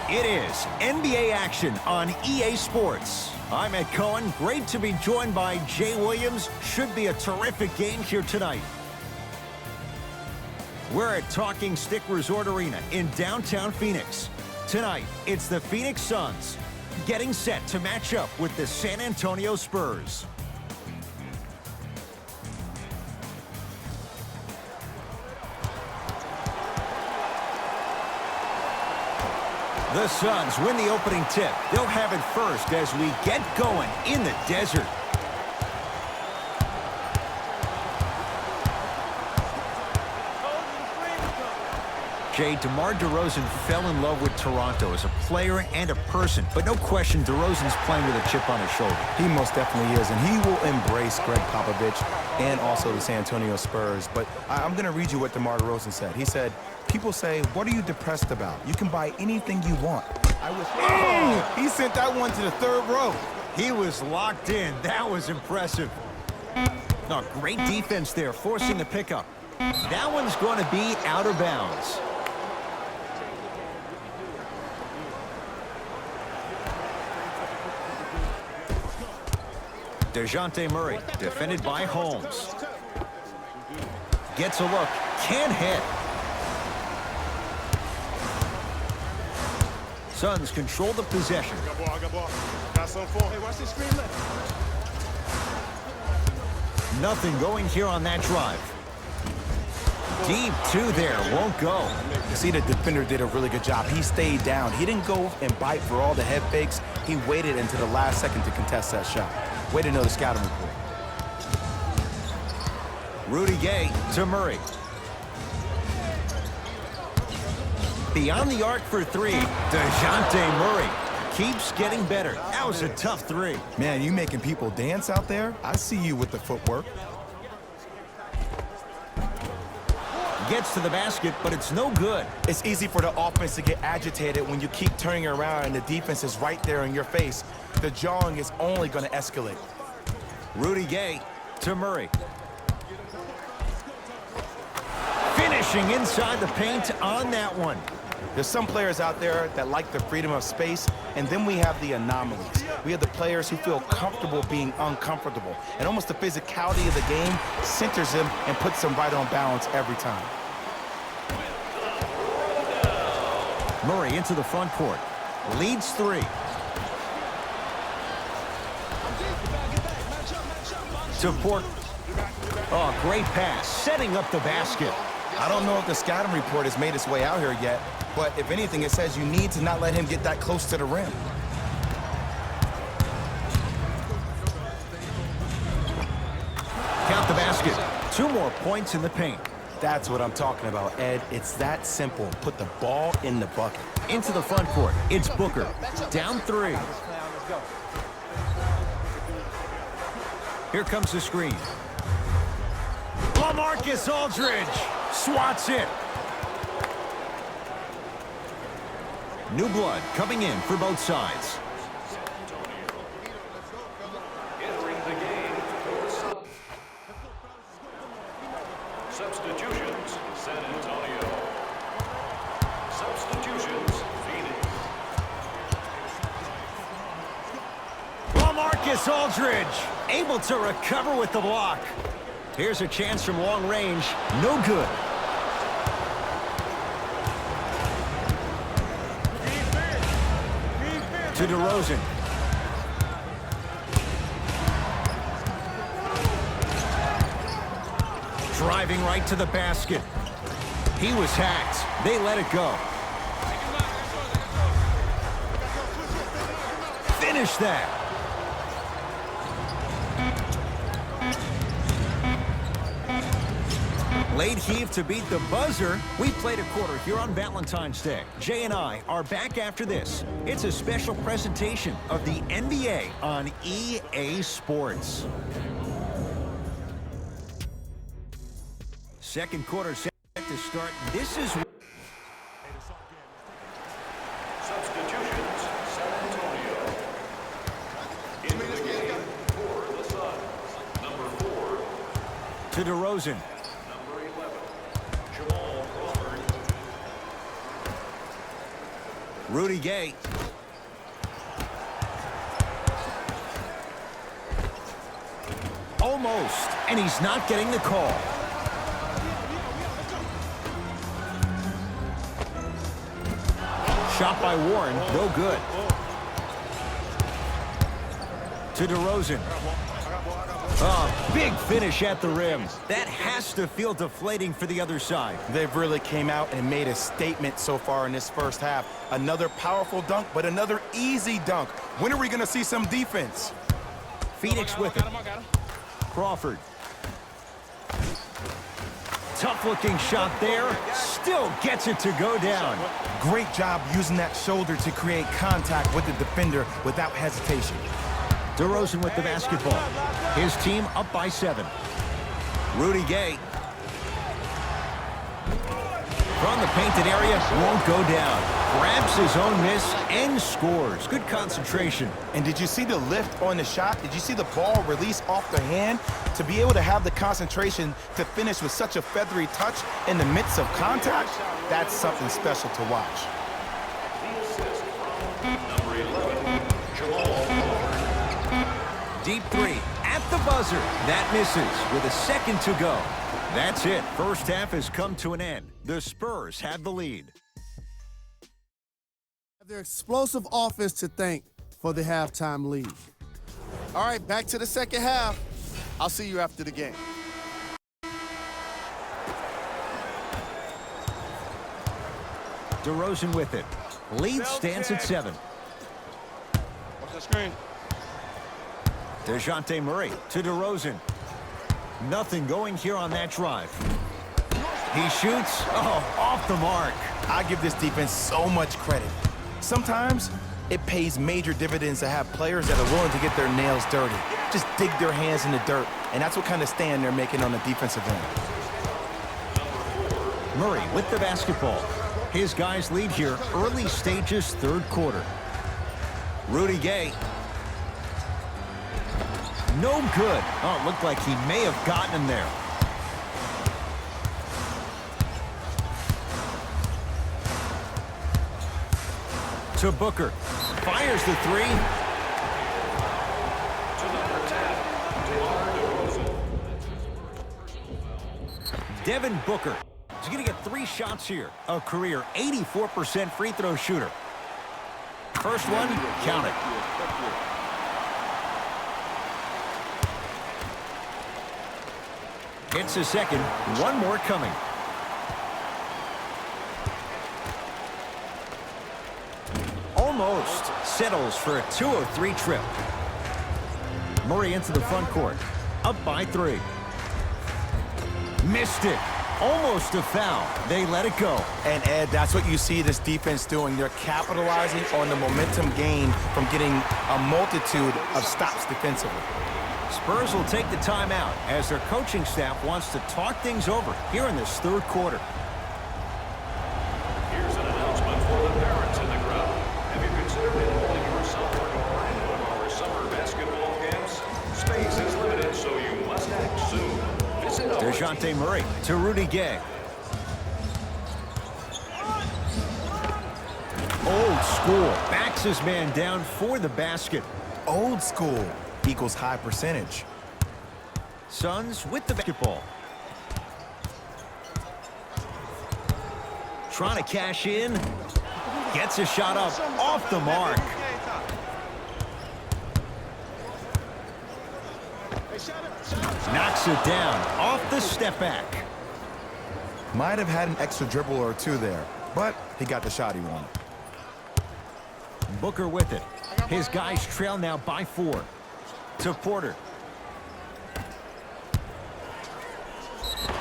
It is NBA action on EA Sports. I'm Ed Cohen. Great to be joined by Jay Williams. Should be a terrific game here tonight. We're at Talking Stick Resort Arena in downtown Phoenix. Tonight, it's the Phoenix Suns getting set to match up with the San Antonio Spurs. The Suns win the opening tip. They'll have it first as we get going in the desert. Jay, DeMar DeRozan fell in love with Toronto as a player and a person, but no question DeRozan's playing with a chip on his shoulder. He most definitely is, and he will embrace Greg Popovich and also the San Antonio Spurs. But I'm going to read you what DeMar DeRozan said. He said, people say, what are you depressed about? You can buy anything you want. He sent that one to the third row. He was locked in. That was impressive. No, great defense there, forcing the pickup. That one's going to be out of bounds. DeJounte Murray, defended by Holmes. Gets a look, can't hit. Suns control the possession. Nothing going here on that drive. Deep two there, won't go. You see, the defender did a really good job. He stayed down. He didn't go and bite for all the head fakes. He waited until the last second to contest that shot. Way to know the scouting report. Rudy Gay to Murray. Beyond the arc for three. DeJounte Murray keeps getting better. That was a tough three. Man, you making people dance out there? I see you with the footwork. Gets to the basket, but it's no good. It's easy for the offense to get agitated when you keep turning around and the defense is right there in your face. The jawing is only going to escalate. Rudy Gay to Murray. Finishing inside the paint on that one. There's some players out there that like the freedom of space, and then we have the anomalies. We have the players who feel comfortable being uncomfortable, and almost the physicality of the game centers them and puts them right on balance every time. Murray into the front court. Leads three. To Portland. Oh, great pass. Setting up the basket. I don't know if the scouting report has made its way out here yet, but if anything, it says you need to not let him get that close to the rim. Count the basket. 2 more points in the paint. That's what I'm talking about, Ed. It's that simple. Put the ball in the bucket. Into the front court. It's Booker. Down 3. Here comes the screen. LaMarcus Aldridge swats it. New blood coming in for both sides. Entering the game for substitutions, San Antonio. Substitutions, Phoenix. LaMarcus Aldridge able to recover with the block. Here's a chance from long range. No good. To DeRozan. Driving right to the basket. He was hacked. They let it go. Finish that. Late heave to beat the buzzer. We played a quarter here on Valentine's Day. Jay and I are back after this. It's a special presentation of the NBA on EA Sports. Second quarter set to start. This is Substitutions, San Antonio. In the game for the Suns, number 4. to DeRozan. Rudy Gay. Almost, and he's not getting the call. Shot by Warren, no good. To DeRozan. Oh, big finish at the rim. That has to feel deflating for the other side. They've really came out and made a statement so far in this first half. Another powerful dunk, but another easy dunk. When are we going to see some defense? Phoenix with it. Crawford. Tough-looking shot there. Still gets it to go down. Great job using that shoulder to create contact with the defender without hesitation. DeRozan with the basketball. His team up by 7. Rudy Gay. From the painted area, won't go down. Grabs his own miss and scores. Good concentration. And did you see the lift on the shot? Did you see the ball release off the hand? To be able to have the concentration to finish with such a feathery touch in the midst of contact, that's something special to watch. Number 11, Jamal. Deep three at the buzzer. That misses with a second to go. That's it. First half has come to an end. The Spurs have the lead. Their explosive offense to thank for the halftime lead. All right, back to the second half. I'll see you after the game. DeRozan with it. Lead stands at 7. Watch the screen. DeJounte Murray to DeRozan. Nothing going here on that drive. He shoots. Oh, off the mark. I give this defense so much credit. Sometimes it pays major dividends to have players that are willing to get their nails dirty. Just dig their hands in the dirt, and that's what kind of stand they're making on the defensive end. Murray with the basketball. His guys lead here early stages, third quarter. Rudy Gay. No good. Oh, it looked like he may have gotten him there. To Booker. Fires the three. To number 10, DeMar DeRozan. Devin Booker. He's going to get 3 shots here. A career 84% free throw shooter. First one, count it. Hits a second. One more coming. Almost settles for a 2-0-3 trip. Murray into the front court. Up by 3. Missed it. Almost a foul. They let it go. And, Ed, that's what you see this defense doing. They're capitalizing on the momentum gained from getting a multitude of stops defensively. Spurs will take the timeout as their coaching staff wants to talk things over here in this third quarter. Here's an announcement for the parents in the crowd. Have you considered enrolling your son or daughter in one of our summer basketball camps? Space is limited, so you must act soon. Visit our DeJounte Murray to Rudy Gay. Old school. Backs his man down for the basket. Old school equals high percentage. Suns with the basketball. Trying to cash in. Gets a shot up off the mark. Knocks it down off the step back. Might have had an extra dribble or two there, but he got the shot he wanted. Booker with it. His guys trail now by 4. To Porter.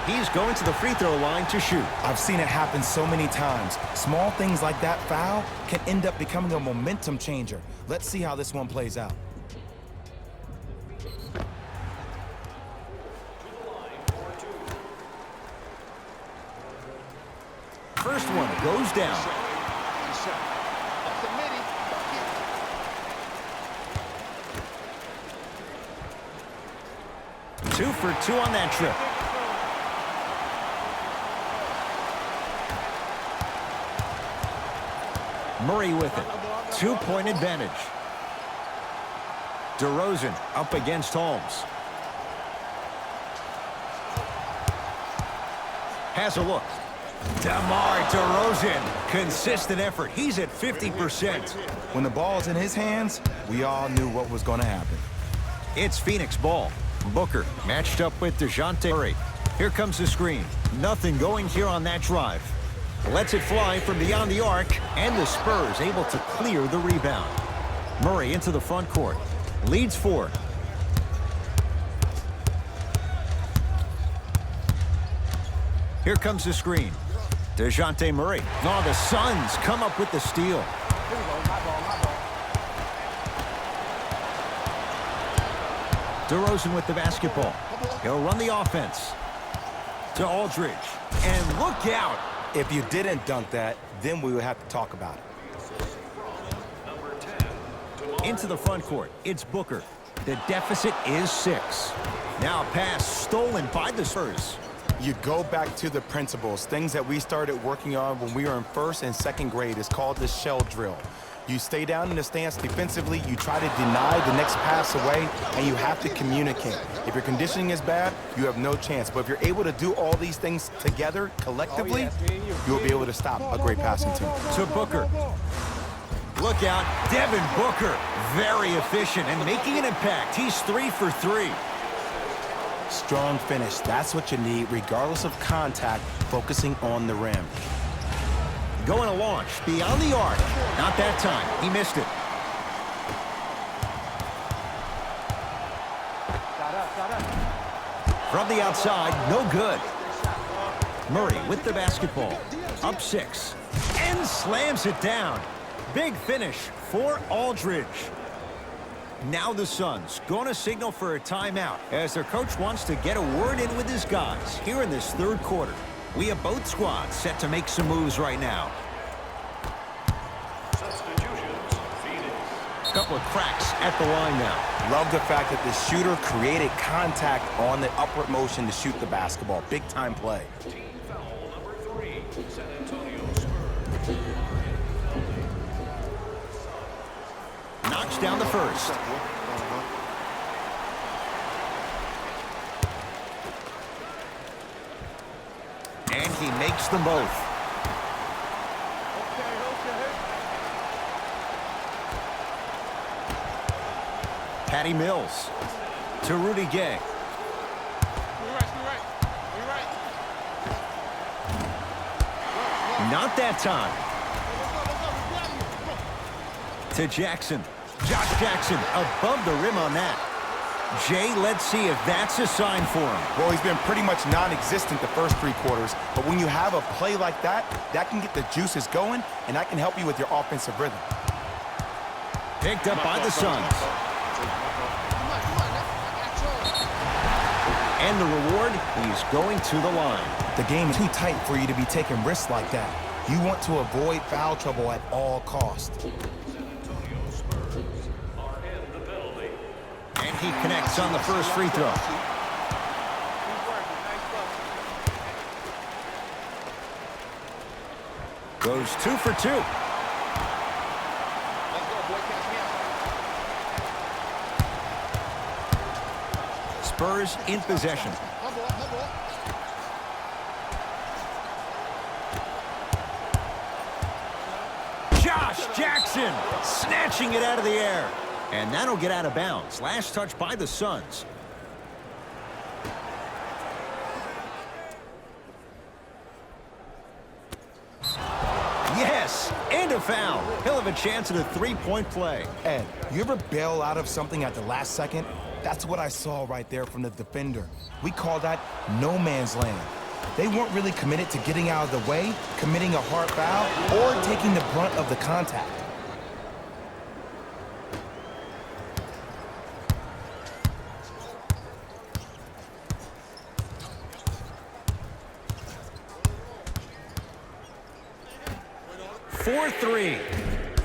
He's going to the free throw line to shoot. I've seen it happen so many times. Small things like that foul can end up becoming a momentum changer. Let's see how this one plays out. First one goes down. Two for 2 on that trip. Murray with it. 2-point advantage. DeRozan up against Holmes. Has a look. DeMar DeRozan. Consistent effort. He's at 50%. When the ball's in his hands, we all knew what was going to happen. It's Phoenix ball. Booker matched up with DeJounte Murray. Here comes the screen. Nothing going here on that drive. Lets it fly from beyond the arc, and the Spurs able to clear the rebound. Murray into the front court. Leads 4. Here comes the screen. DeJounte Murray. Oh, the Suns come up with the steal. DeRozan with the basketball. He'll run the offense. To Aldridge. And look out. If you didn't dunk that, then we would have to talk about it. Into the front court. It's Booker. The deficit is 6. Now a pass stolen by the Spurs. You go back to the principles, things that we started working on when we were in 1st and 2nd grade. It's called the shell drill. You stay down in the stance defensively, you try to deny the next pass away, and you have to communicate. If your conditioning is bad, you have no chance. But if you're able to do all these things together, collectively, you'll be able to stop a great passing team. To Booker. Look out, Devin Booker. Very efficient and making an impact. He's 3 for 3. Strong finish. That's what you need, regardless of contact, focusing on the rim. Going to launch beyond the arc. Not that time. He missed it. From the outside, no good. Murray with the basketball. Up 6. And slams it down. Big finish for Aldridge. Now the Suns going to signal for a timeout as their coach wants to get a word in with his guys here in this 3rd quarter. We have both squads set to make some moves right now. Substitutions, Phoenix. Couple of cracks at the line now. Love the fact that the shooter created contact on the upward motion to shoot the basketball. Big time play. Team foul number 3, San Antonio Spurs. Knocks down the first. And he makes them both. Patty Mills to Rudy Gay. Not that time. To Jackson. Josh Jackson above the rim on that. Jay, let's see if that's a sign for him. Well, he's been pretty much non-existent the first 3 quarters, but when you have a play like that, that can get the juices going, and that can help you with your offensive rhythm. Picked up by the Suns. And the reward, he's going to the line. The game is too tight for you to be taking risks like that. You want to avoid foul trouble at all costs. And he connects on the first free throw. Goes 2 for 2. Spurs in possession. Josh Jackson snatching it out of the air. And that'll get out of bounds. Last touch by the Suns. Yes, and a foul. He'll have a chance at a 3-point play. Ed, you ever bail out of something at the last second? That's what I saw right there from the defender. We call that no man's land. They weren't really committed to getting out of the way, committing a hard foul, or taking the brunt of the contact. For 3.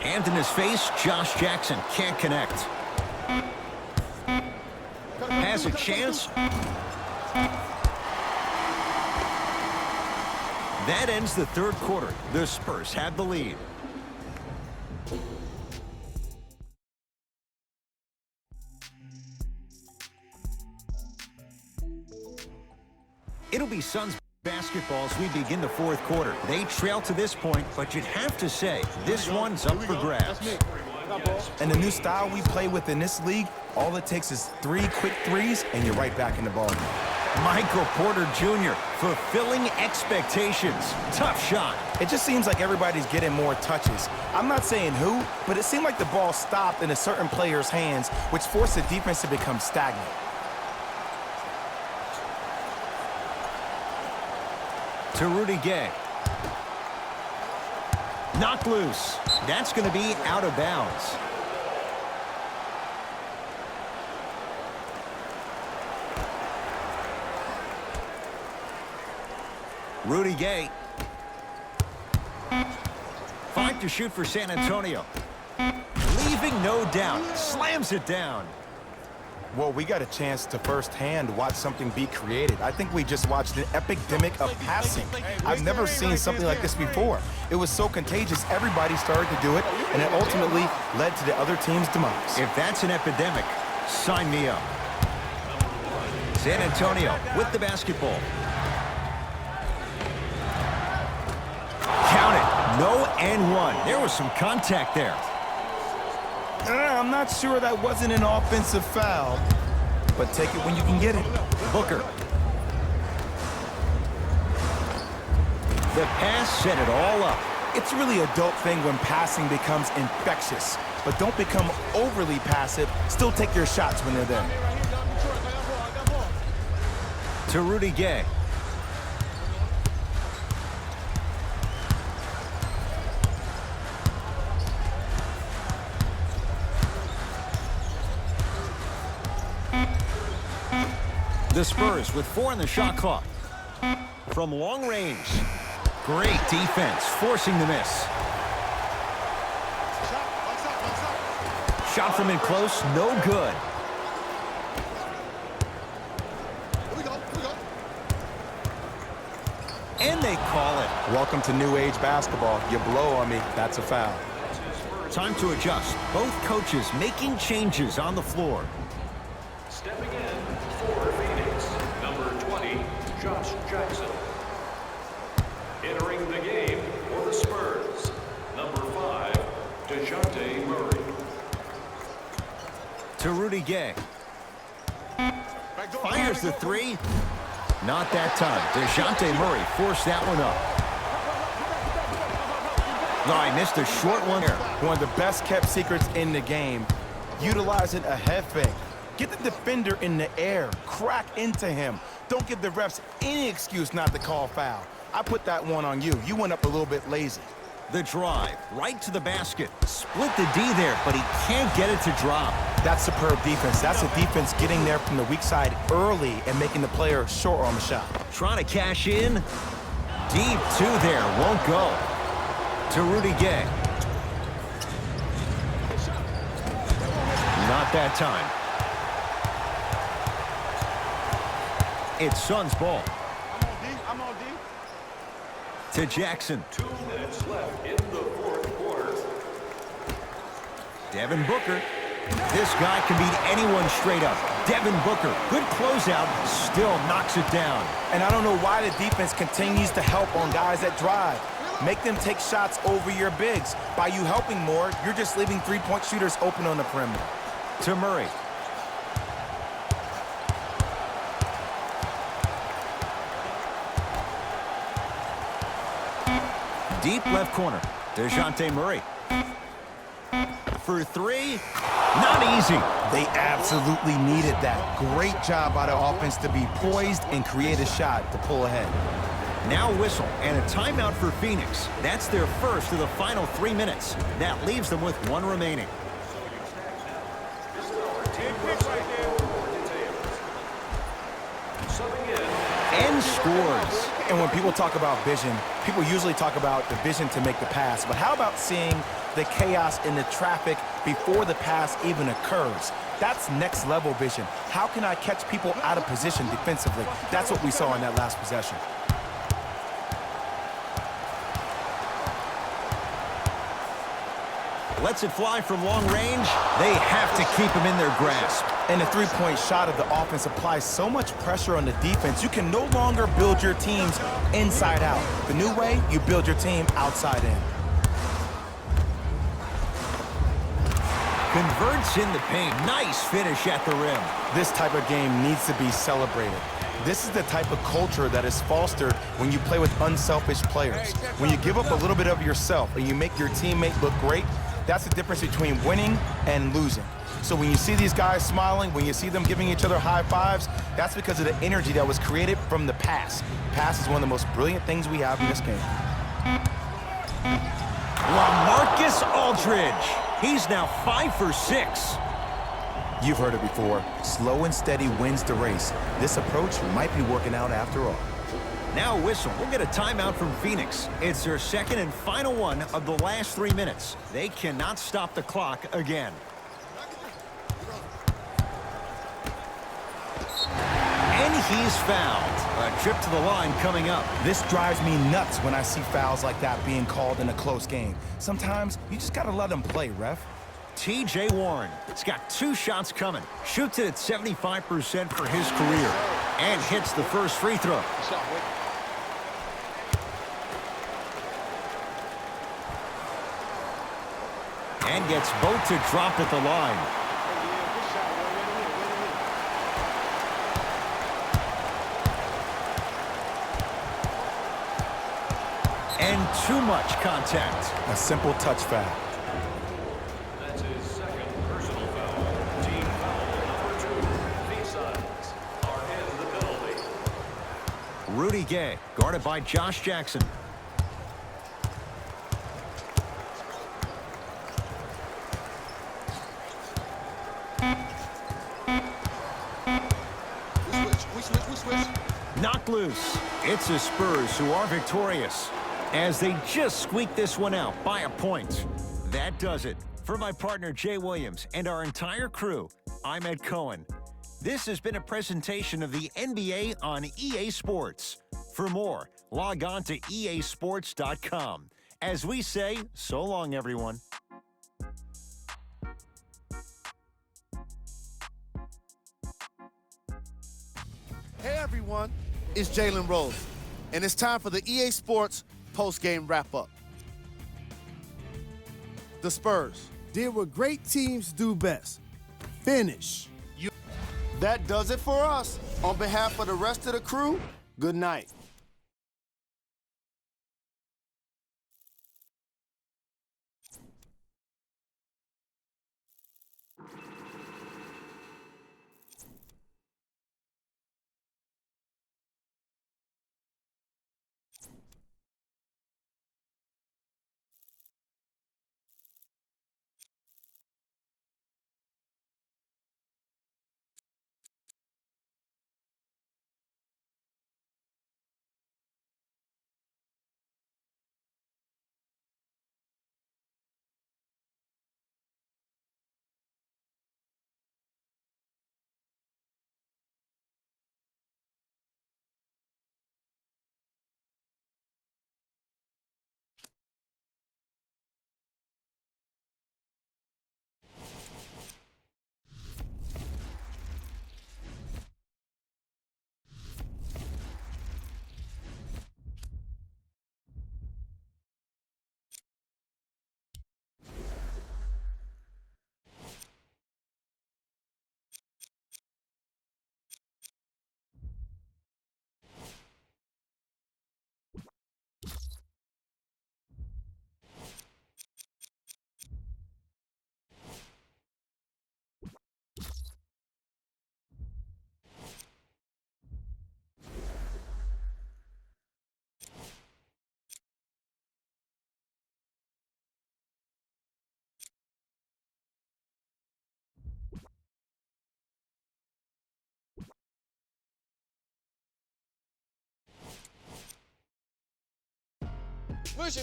Hand in his face, Josh Jackson can't connect. Has a chance. That ends the 3rd quarter. The Spurs have the lead. It'll be Suns basketball as we begin the fourth quarter. They trail to this point, but you'd have to say this one's up for grabs. And the new style we play with in this league, all it takes is 3 quick threes, and you're right back in the ballgame. Michael Porter Jr. fulfilling expectations. Tough shot. It just seems like everybody's getting more touches. I'm not saying who, but it seemed like the ball stopped in a certain player's hands, which forced the defense to become stagnant. To Rudy Gay. Knocked loose. That's going to be out of bounds. Rudy Gay. 5 to shoot for San Antonio. Leaving no doubt. Slams it down. Well, we got a chance to firsthand watch something be created. I think we just watched an epidemic of passing. I've never seen something like this before. It was so contagious, everybody started to do it, and it ultimately led to the other team's demise. If that's an epidemic, sign me up. San Antonio with the basketball. Count it. No and one. There was some contact there. I'm not sure that wasn't an offensive foul, but take it when you can get it. Booker. The pass set it all up. It's really a dope thing when passing becomes infectious, but don't become overly passive. Still take your shots when they're there. To Rudy Gay. The Spurs with 4 on the shot clock. From long range. Great defense, forcing the miss. Shot from in close, no good. And they call it. Welcome to new age basketball. You blow on me, that's a foul. Time to adjust. Both coaches making changes on the floor. Stepping in for Phoenix, number 20, Josh Jackson. Entering the game for the Spurs, number 5, DeJounte Murray. To Rudy Gay. Fires the 3. Not that time. DeJounte Murray forced that one up. Oh, I missed a short one there. One of the best kept secrets in the game. Utilizing a head fake. Get the defender in the air. Crack into him. Don't give the refs any excuse not to call foul. I put that one on you. You went up a little bit lazy. The drive, right to the basket. Split the D there, but he can't get it to drop. That's superb defense. That's a defense getting there from the weak side early and making the player short on the shot. Trying to cash in. Deep 2 there, won't go. To Rudy Gay. Not that time. It's Suns ball. I'm on D. To Jackson. 2 minutes left in the fourth quarter. Devin Booker. This guy can beat anyone straight up. Devin Booker, good closeout, still knocks it down. And I don't know why the defense continues to help on guys that drive. Make them take shots over your bigs. By you helping more, you're just leaving three-point shooters open on the perimeter. To Murray. Deep left corner. DeJounte Murray. For 3. Not easy. They absolutely needed that. Great job by the offense to be poised and create a shot to pull ahead. Now whistle and a timeout for Phoenix. That's their first of the final 3 minutes. That leaves them with 1 remaining. And scores. And when people talk about vision, people usually talk about the vision to make the pass. But how about seeing the chaos in the traffic before the pass even occurs? That's next level vision. How can I catch people out of position defensively? That's what we saw in that last possession. Lets it fly from long range. They have to keep him in their grasp. And the three-point shot of the offense applies so much pressure on the defense, you can no longer build your teams inside out. The new way, you build your team outside in. Converts in the paint. Nice finish at the rim. This type of game needs to be celebrated. This is the type of culture that is fostered when you play with unselfish players. When you give up a little bit of yourself and you make your teammate look great, that's the difference between winning and losing. So when you see these guys smiling, when you see them giving each other high fives, that's because of the energy that was created from the pass. Pass is one of the most brilliant things we have in this game. LaMarcus Aldridge. He's now 5 for 6. You've heard it before. Slow and steady wins the race. This approach might be working out after all. Now a whistle. We'll get a timeout from Phoenix. It's their second and final one of the last 3 minutes. They cannot stop the clock again. And he's fouled. A trip to the line coming up. This drives me nuts when I see fouls like that being called in a close game. Sometimes you just gotta let them play, ref. T.J. Warren. He's got 2 shots coming. Shoots it at 75% for his career. And hits the first free throw. And gets both to drop at the line. And too much contact. A simple touch foul. That's his second personal foul. Team foul number 2. The Suns are in the penalty. Rudy Gay, guarded by Josh Jackson. We switch. Knocked loose. It's the Spurs who are victorious as they just squeak this one out by a point. That does it. For my partner Jay Williams and our entire crew, I'm Ed Cohen. This has been a presentation of the NBA on EA Sports. For more, log on to easports.com. As we say, so long, everyone. Hey everyone, it's Jalen Rose, and it's time for the EA Sports post-game wrap-up. The Spurs did what great teams do best: finish. That does it for us. On behalf of the rest of the crew, good night.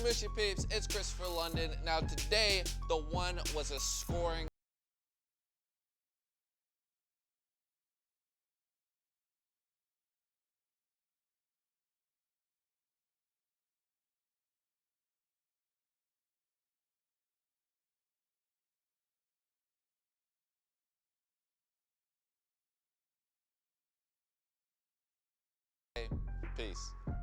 Mushy peeps, it's Christopher London. Now today, the one was a scoring Peace.